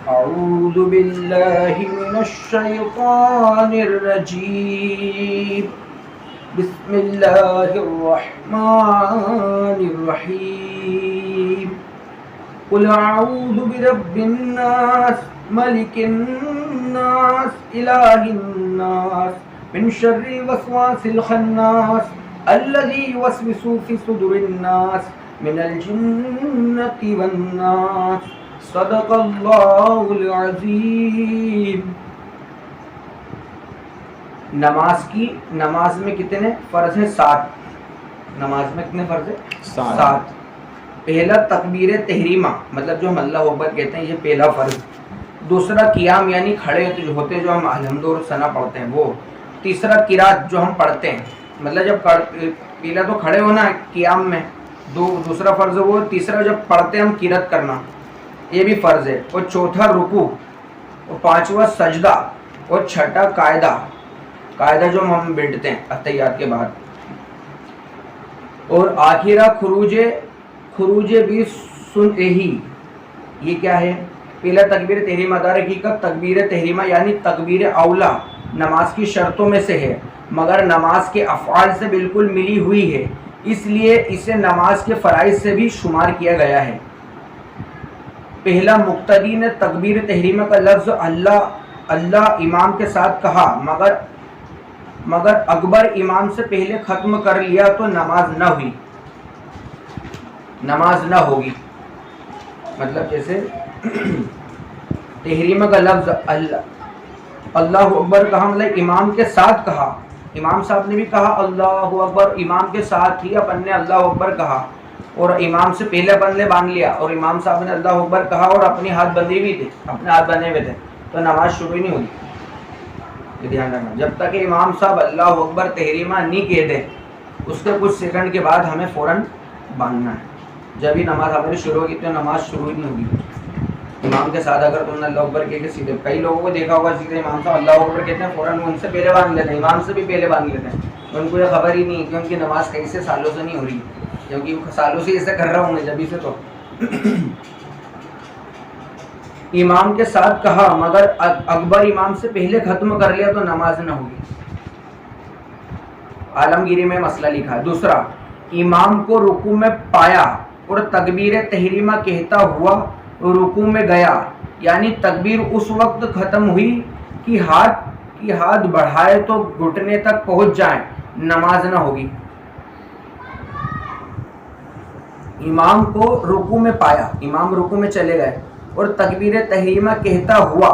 أعوذ بالله من الشيطان الرجيم بسم الله الرحمن الرحيم قل أعوذ برب الناس ملك الناس إله الناس من شر الوسواس الخناس الذي يوسوس في صدور الناس من الجنة والناس صدق اللہ العظیم. نماز میں کتنے فرض ہیں؟ 7. نماز میں کتنے فرض ہیں؟ 7. پہلا تکبیر تحریمہ، مطلب جو ہم اللہ اکبر کہتے ہیں، یہ پہلا فرض. دوسرا قیام یعنی کھڑے ہوتے جو ہم الحمد اور ثنا پڑھتے ہیں وہ. تیسرا قرات جو ہم پڑھتے ہیں، مطلب جب پہلا تو کھڑے ہونا قیام میں، دوسرا فرض وہ. تیسرا جب پڑھتے ہیں ہم قرات کرنا، یہ بھی فرض ہے. اور چوتھا رکوع، اور پانچواں سجدہ، اور چھٹا قاعدہ جو ہم بیٹھتے ہیں اتحیات کے بعد. اور آخرہ خروج بھی سنتے ہی. یہ کیا ہے؟ پہلا تکبیر تحریمہ. دار حقیقت تکبیر تحریمہ یعنی تکبیر اولا نماز کی شرطوں میں سے ہے، مگر نماز کے افعال سے بالکل ملی ہوئی ہے، اس لیے اسے نماز کے فرائض سے بھی شمار کیا گیا ہے. پہلا مقتدی نے تکبیر تحریمہ کا لفظ اللہ امام کے ساتھ کہا، مگر اکبر امام سے پہلے ختم کر لیا تو نماز نہ ہوگی. مطلب جیسے تحریمہ کا لفظ اللہ اکبر کہا، مطلب امام کے ساتھ کہا. امام صاحب نے بھی کہا اللہ اکبر، امام کے ساتھ ہی اپن نے اللہ اکبر کہا، اور امام سے پہلے اپن نے باندھ لیا، اور امام صاحب نے اللہ اکبر کہا اور اپنے ہاتھ بندھے ہوئے تھے تو نماز شروع ہی نہیں ہوگی. یہ دھیان رکھنا، جب تک امام صاحب اللہ اکبر تحریمہ نہیں کہہ دیں اس کے کچھ سیکنڈ کے بعد ہمیں فوراً باندھنا ہے. جب ہی نماز ہماری شروع ہوگی تو نماز شروع ہی نہیں ہوگی. امام کے ساتھ اگر تم نے اللہ اکبر کہہ کے سیدھے، کئی لوگوں کو دیکھا ہوگا سیدھے امام صاحب اللہ اکبر کہتے ہیں فوراً ان سے پہلے باندھ لیتے ہیں، امام سے بھی پہلے باندھ لیتے ہیں. ان کو یہ خبر ہی نہیں کہ ان کی نماز کیسے سالوں سے نہیں ہو رہی، کیونکہ وہ سالوں سے ایسے کر رہا ہوں میں جبھی سے. تو امام کے ساتھ کہا مگر اکبر امام سے پہلے ختم کر لیا تو نماز نہ ہوگی. عالمگیری میں مسئلہ لکھا ہے. دوسرا، امام کو رکوع میں پایا اور تکبیر تحریمہ کہتا ہوا رکوع میں گیا، یعنی تکبیر اس وقت ختم ہوئی کہ ہاتھ بڑھائے تو گھٹنے تک پہنچ جائیں، نماز نہ ہوگی. امام کو رکوع میں پایا، امام رکوع میں چلے گئے اور تکبیر تحریمہ کہتا ہوا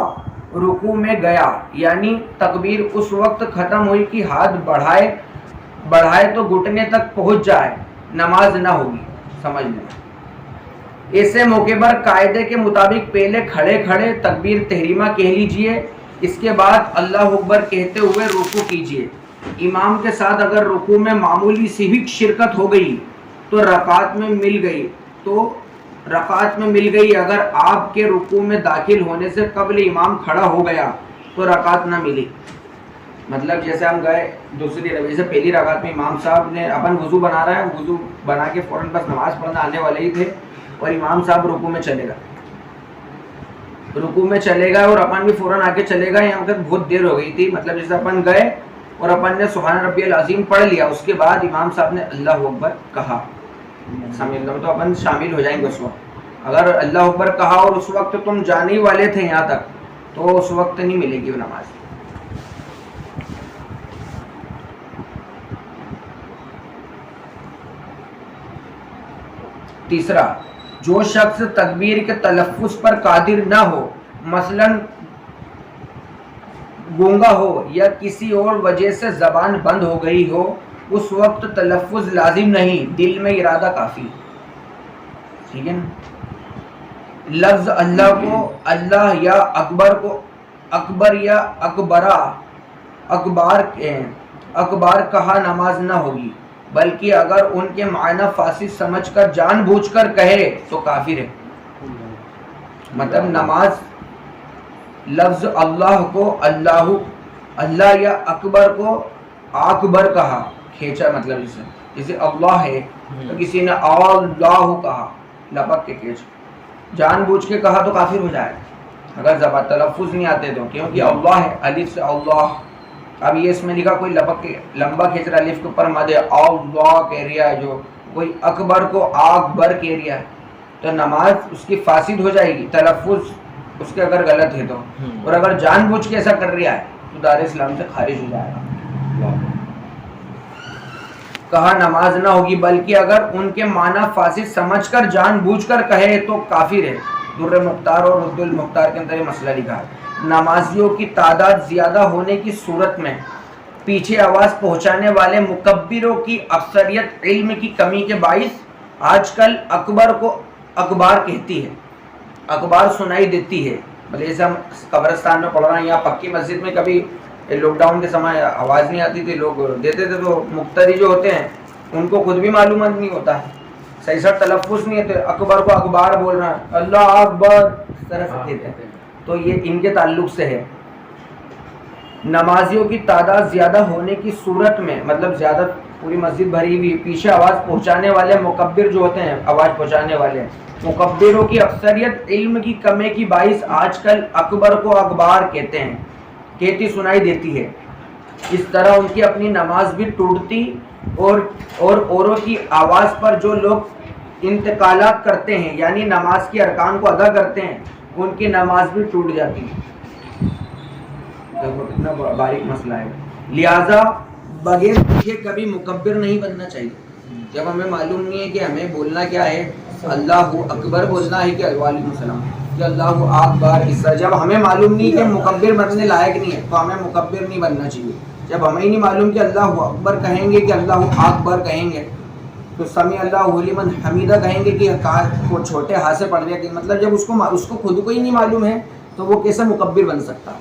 رکوع میں گیا، یعنی تکبیر اس وقت ختم ہوئی کہ ہاتھ بڑھائے تو گھٹنے تک پہنچ جائے، نماز نہ ہوگی. سمجھ لیں. ایسے موقع پر قاعدے کے مطابق پہلے کھڑے تکبیر تحریمہ کہہ لیجئے، اس کے بعد اللہ اکبر کہتے ہوئے رکوع کیجئے. امام کے ساتھ اگر رکوع میں معمولی سی بھی شرکت ہو گئی تو رکعت میں مل گئی. اگر آپ کے رکوع میں داخل ہونے سے قبل امام کھڑا ہو گیا تو رکعت نہ ملی. مطلب جیسے ہم گئے دوسری رکعت سے پہلی رکعت میں امام صاحب نے اپن وضو بنا رہا ہے، وضو بنا کے فوراً بس نماز پڑھنا آنے والے ہی تھے اور امام صاحب رکوع میں چلے گا اور اپن بھی فوراً آ کے چلے گا. یہاں تک بہت دیر ہو گئی تھی. مطلب جیسے اپن گئے اور اپن نے سبحان ربی العظیم پڑھ لیا، اس کے بعد امام صاحب نے اللہ اکبر کہا، تو اپن شامل ہو جائیں گے اس وقت. اگر اللہ اکبر کہا اور اس وقت تم جانے ہی والے تھے یہاں تک تو اس وقت نہیں ملے گی وہ نماز. تیسرا، جو شخص تکبیر کے تلفظ پر قادر نہ ہو، مثلا گونگا ہو یا کسی اور وجہ سے زبان بند ہو گئی ہو، اس وقت تلفظ لازم نہیں، دل میں ارادہ کافی. ٹھیک ہے نا. لفظ اللہ کو اللہ یا اکبر کو اکبر یا اکبار کہا نماز نہ ہوگی، بلکہ اگر ان کے معنی فاسد سمجھ کر جان بوجھ کر کہے تو کافر ہے. مطلب نماز لفظ اللہ کو اللہ یا اکبر کو اکبر کہا، کھینچا، مطلب جسے اللہ ہے تو کسی نے اللہ کہا لپک کے کھینچ، جان بوجھ کے کہا تو کافر ہو جائے. اگر زبان تلفظ نہیں آتے تو، کیونکہ اللہ ہے، الف سے اللہ. اب یہ اس میں لکھا کوئی لمبا کھینچ رہا الف کے اوپر مد ہے، اللہ کہہ رہا ہے، جو کوئی اکبر کو اکبر کہہ رہا ہے، تو نماز اس کی فاسد ہو جائے گی، تلفظ اس کے اگر غلط ہے تو. اور اگر جان بوجھ کے ایسا کر رہا ہے تو دار اسلام سے خارج ہو جائے گا. کہا نماز نہ ہوگی، بلکہ اگر ان کے معنی فاسد سمجھ کر جان بوجھ کر کہے تو کافر ہے. در مختار اور رد المختار کے اندر یہ مسئلہ لکھا ہے. نمازیوں کی تعداد زیادہ ہونے کی صورت میں پیچھے آواز پہنچانے والے مکبروں کی اکثریت علم کی کمی کے باعث آج کل اکبر کو اکبار کہتی ہے، اکبار سنائی دیتی ہے. بھلے جیسے ہم قبرستان میں پڑھ رہے ہیں، یا پکی مسجد میں کبھی لاک ڈاؤن کے سمے آواز نہیں آتی تھی، لوگ دیتے تھے، تو مقتدی جو ہوتے ہیں ان کو خود بھی معلومات نہیں ہوتا ہے، صحیح سر تلفظ نہیں ہوتے، اکبر کو اکبار بول رہا ہے، اللہ اکبر اس طرح سے کہتے ہیں. تو یہ ان کے تعلق سے ہے. نمازیوں کی تعداد زیادہ ہونے کی صورت میں، مطلب زیادہ پوری مسجد بھری ہوئی، پیچھے آواز پہنچانے والے مکبر جو ہوتے ہیں، آواز پہنچانے والے مکبروں کی اکثریت علم کی کمی کی باعث آج کل اکبر کو اکبار کہتے ہیں، کہتی سنائی دیتی ہے. اس طرح ان کی اپنی نماز بھی ٹوٹتی اور اوروں کی آواز پر جو لوگ انتقالات کرتے ہیں، یعنی نماز کے ارکان کو ادا کرتے ہیں، ان کی نماز بھی ٹوٹ جاتی ہے. دیکھو کتنا باریک مسئلہ ہے. لہذا بغیر سیکھے کبھی مکبر نہیں بننا چاہیے. جب ہمیں معلوم نہیں ہے کہ ہمیں بولنا کیا ہے، اللہ اکبر بولنا ہے کہ وعلیکم السلام، کہ اللہ اکبر، اس طرح جب ہمیں معلوم نہیں کہ مکبر بننے لائق نہیں ہے تو ہمیں مکبر نہیں بننا چاہیے. جب ہمیں نہیں معلوم کہ اللہ اکبر کہیں گے کہ اللہ اکبر کہیں گے، تو سمیع اللہ لمن حمیدہ کہیں گے کہ وہ چھوٹے ہاتھ سے پڑھ دیا کہ مطلب جب اس کو خود کو ہی نہیں معلوم ہے تو وہ کیسے مکبر بن سکتا ہے؟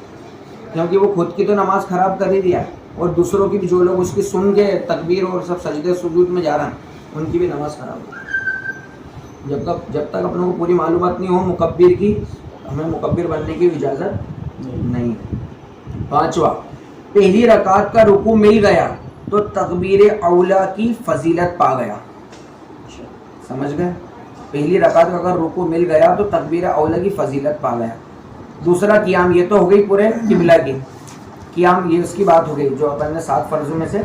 کیونکہ وہ خود کی تو نماز خراب کر ہی دیا ہے، اور دوسروں کی بھی، جو لوگ اس کی سن کے تکبیر اور سب سجدے سجود میں جا رہے ہیں، ان کی بھی نماز خراب ہو. جب تک اپنوں کو پوری معلومات نہیں ہو مکبر کی، ہمیں مکبر بننے کی اجازت نہیں. پانچواں، پہلی رکعت کا رکوع مل گیا تو تکبیر اولا کی فضیلت پا گیا. سمجھ گئے؟ پہلی رکعت کا اگر رکوع مل گیا تو تکبیر اولا کی فضیلت پا گیا. دوسرا قیام، یہ تو ہو گئی پورے قبلہ کی قیام، یہ اس کی بات ہو گئی جو اپن نے 7 فرضوں میں سے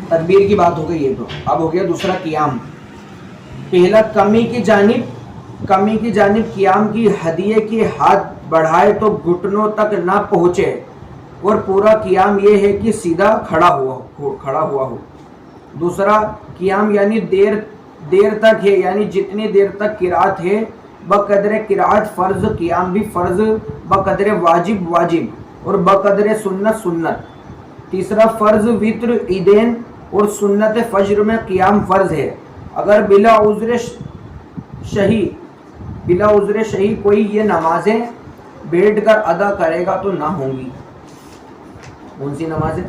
تکبیر کی بات ہو گئی. یہ تو اب ہو گیا دوسرا قیام. پہلا کمی کی جانب قیام کی ہدیے کے ہاتھ بڑھائے تو گھٹنوں تک نہ پہنچے، اور پورا قیام یہ ہے کہ سیدھا کھڑا ہوا ہو. دوسرا قیام یعنی دیر تک ہے، یعنی جتنی دیر تک قرات ہے بقدر قرات فرض، قیام بھی فرض، بقدر واجب اور بقدر سنت. تیسرا فرض وتر عیدین اور سنت فجر میں قیام فرض ہے. اگر بلا عذر شہی کوئی یہ نمازیں بیٹھ کر ادا کرے گا تو نہ ہوں گی. کون سی نمازیں؟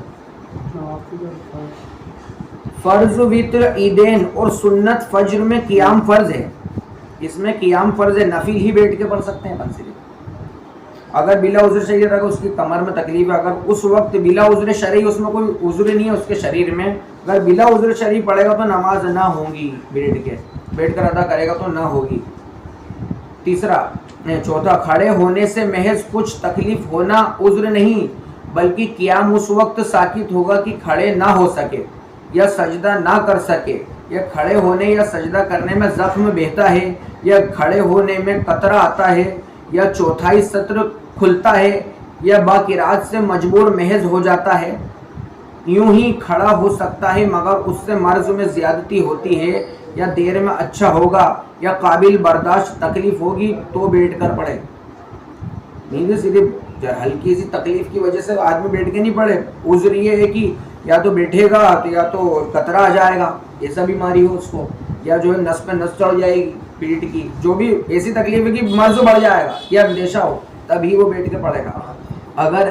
فرض وتر عیدین اور سنت فجر میں قیام فرض ہے. اس میں قیام فرض ہے، نفل ہی بیٹھ کے پڑھ سکتے ہیں بنسلی. اگر بلا عذر شرعی رہا اس کی کمر میں تکلیف ہے، اگر اس وقت بلا عذر شرعی اس میں کوئی عذر نہیں ہے اس کے شریر میں، اگر بلا عذر شرعی پڑھے گا تو نماز نہ ہوگی، بیٹھ کر ادا کرے گا تو نہ ہوگی. چوتھا، کھڑے ہونے سے محض کچھ تکلیف ہونا عذر نہیں، بلکہ قیام اس وقت ساکت ہوگا کہ کھڑے نہ ہو سکے یا سجدہ نہ کر سکے، یا کھڑے ہونے یا سجدہ کرنے میں زخم بہتا ہے، یا کھڑے ہونے میں قطرہ آتا ہے، یا چوتھائی سطر کھلتا ہے، یا باقرات سے مجبور محض ہو جاتا ہے. یوں ہی کھڑا ہو سکتا ہے مگر اس سے مرض میں زیادتی ہوتی ہے، یا دیر میں اچھا ہوگا یا قابل برداشت تکلیف ہوگی تو بیٹھ کر پڑھے. نہیں صرف ہلکی سی تکلیف کی وجہ سے آدمی بیٹھ کے نہیں پڑھے، عذر یہ ہے کہ یا تو بیٹھے گا تو یا تو قطرہ آ جائے گا، ایسا بیماری ہو اس کو، یا جو ہے نس پہ نس چڑھ جائے گی پیٹ کی، جو بھی ایسی تکلیف ہے کہ مرض بڑھ جائے گا یا اندیشہ ہو، تبھی وہ بیٹھ کے پڑھے گا. اگر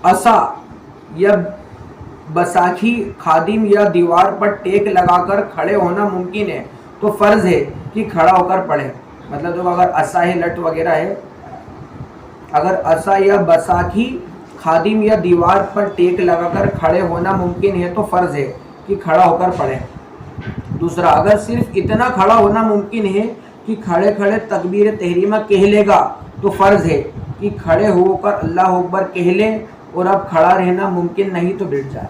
عصا یا بساکھی خادم یا دیوار پر ٹیک لگا کر کھڑے ہونا ممکن ہے تو فرض ہے کہ کھڑا ہو کر پڑھے. مطلب جو اگر عصا ہے، لٹ وغیرہ ہے، اگر عصا یا بساکھی خادم یا دیوار پر ٹیک لگا کر کھڑے ہونا ممکن ہے تو فرض ہے کہ کھڑا ہو کر پڑھے. دوسرا، اگر صرف اتنا کھڑا ہونا ممکن ہے کہ کھڑے کھڑے تکبیر تحریمہ کہہ لے گا تو فرض ہے کہ کھڑے ہو کر اللہ اکبر کہہ لیں اور اب کھڑا رہنا ممکن نہیں تو بیٹھ جائے.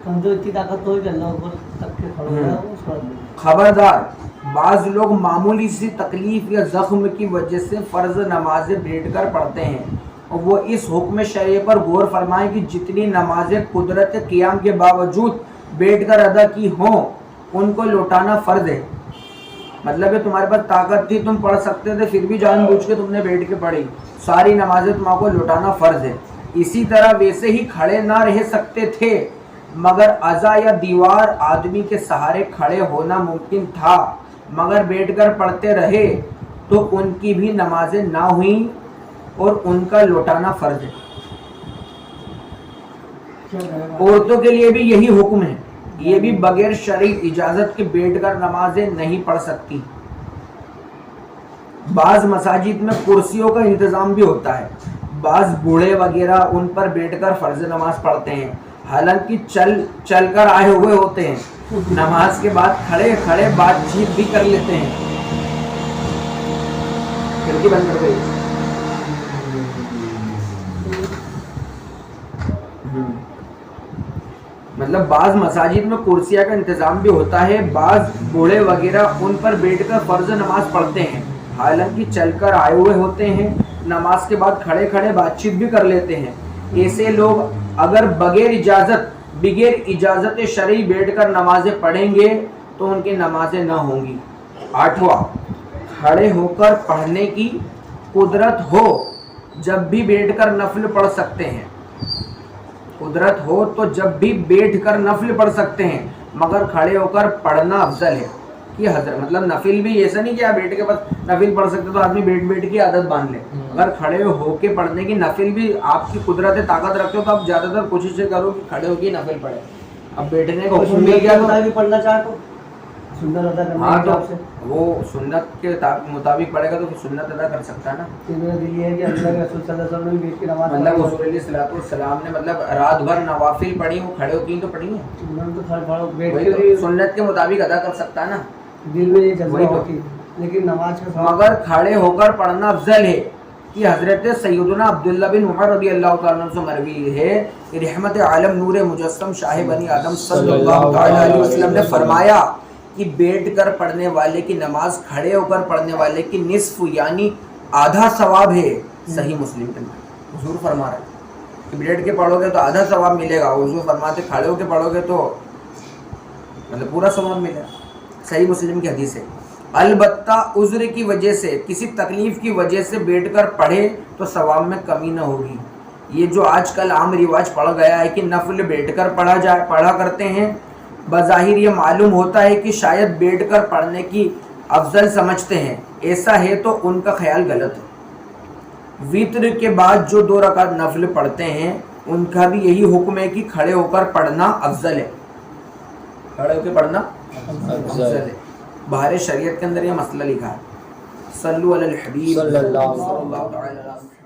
کمزور اتنی طاقت ہو کہ اللہ اوپر تک کے کھڑا ہو جائے وہ اس وقت. خبردار بعض لوگ معمولی سی تکلیف یا زخم کی وجہ سے فرض نمازیں بیٹھ کر پڑھتے ہیں، اور وہ اس حکم شرعی پر غور فرمائیں کہ جتنی نمازیں قدرت قیام کے باوجود بیٹھ کر ادا کی ہوں ان کو لوٹانا فرض ہے. مطلب ہے تمہارے پاس طاقت تھی، تم پڑھ سکتے تھے، پھر بھی جان بوجھ کے تم نے بیٹھ کے پڑھی، ساری نمازیں تمہارے کو لوٹانا فرض ہے. اسی طرح ویسے ہی کھڑے نہ رہ سکتے تھے مگر عزا یا دیوار آدمی کے سہارے کھڑے ہونا ممکن تھا مگر بیٹھ کر پڑھتے رہے تو ان کی بھی نمازیں نہ ہوئیں اور ان کا لوٹانا فرض ہے. عورتوں کے لیے بھی یہی حکم ہے، یہ بھی بغیر شرعی اجازت کے بیٹھ کر نمازیں نہیں پڑھ سکتی. بعض مساجد میں کرسیوں کا انتظام بھی ہوتا ہے، بعض بوڑھے وغیرہ ان پر بیٹھ کر فرض نماز پڑھتے ہیں، حالانکہ چل کر آئے ہوئے ہوتے ہیں. نماز کے بعد کھڑے کھڑے بات چیت بھی کر لیتے ہیں. کھڑکی بند کر گئی. مطلب بعض مساجد میں کرسیاں کا انتظام بھی ہوتا ہے، بعض بوڑھے وغیرہ ان پر بیٹھ کر فرض نماز پڑھتے ہیں، حالانکہ چل کر آئے ہوئے ہوتے ہیں. نماز کے بعد کھڑے کھڑے بات چیت بھی کر لیتے ہیں. ایسے لوگ اگر بغیر اجازت شرعی بیٹھ کر نمازیں پڑھیں گے تو ان کی نمازیں نہ ہوں گی. 8واں کھڑے ہو کر پڑھنے کی قدرت ہو جب بھی بیٹھ کر نفل پڑھ سکتے ہیں. قدرت ہو تو جب بھی بیٹھ کر نفل پڑھ سکتے ہیں مگر کھڑے ہو کر پڑھنا افضل ہے. کہ حضرت مطلب نفل بھی ایسا نہیں کہ آپ بیٹھ کے بس نفل پڑھ سکتے تو آدمی بیٹھ کی عادت باندھ لے. اگر کھڑے ہو کے پڑھنے کی نفل بھی آپ کی قدرت طاقت رکھتے ہو تو آپ زیادہ تر کوشش کرو کہ کھڑے ہو کے نفل پڑھے. اب بیٹھنے کا حکم مل گیا تو پڑھنا چاہے تو سنت ادا کرنے ہاں کے تو حساب سے وہ سنت کے مطابق پڑھے گا تو سنت ادا کر سکتا ہے نا. دلی ہے کہ اللہ کے رسول صلی اللہ علیہ وسلم نے بیٹھ کے نماز مطلب رسول علیہ الصلوۃ والسلام نے مطلب رات بھر نوافل پڑھی، وہ کھڑے ہو کے تو پڑھی ہیں، سنت کے مطابق ادا کر سکتا ہے نا. دل میں یہ جذبہ ہوتی لیکن نماز کا مگر کھڑے ہو کر پڑھنا افضل ہے. کہ حضرت سیدنا عبداللہ بن عمر رضی اللہ تعالیٰ عنہ سے مروی ہے کہ رحمت عالم نور مجسم شاہ بنی آدم صلی اللہ تعالیٰ علیہ وسلم نے فرمایا کہ بیٹھ کر پڑھنے والے کی نماز کھڑے ہو کر پڑھنے والے کی نصف یعنی آدھا ثواب ہے. صحیح مسلم کے اندر حضور فرما رہے ہیں کہ بیٹھ کے پڑھو گے تو آدھا ثواب ملے گا، حضور فرماتے کھڑے ہو کے پڑھو گے تو مطلب پورا ثواب ملے گا. صحیح مسلم کی حدیث ہے. البتہ عذر کی وجہ سے، کسی تکلیف کی وجہ سے بیٹھ کر پڑھے تو ثواب میں کمی نہ ہوگی. یہ جو آج کل عام رواج پڑ گیا ہے کہ نفل بیٹھ کر پڑھا کرتے ہیں، بظاہر یہ معلوم ہوتا ہے کہ شاید بیٹھ کر پڑھنے کی افضل سمجھتے ہیں. ایسا ہے تو ان کا خیال غلط ہے. وتر کے بعد جو 2 رکعت نفل پڑھتے ہیں ان کا بھی یہی حکم ہے کہ کھڑے ہو کر پڑھنا افضل ہے. کھڑے ہو کے پڑھنا افضل ہے. بہار شریعت کے اندر یہ مسئلہ لکھا ہے. صلو علی الحبیب صلی اللہ علیہ وسلم.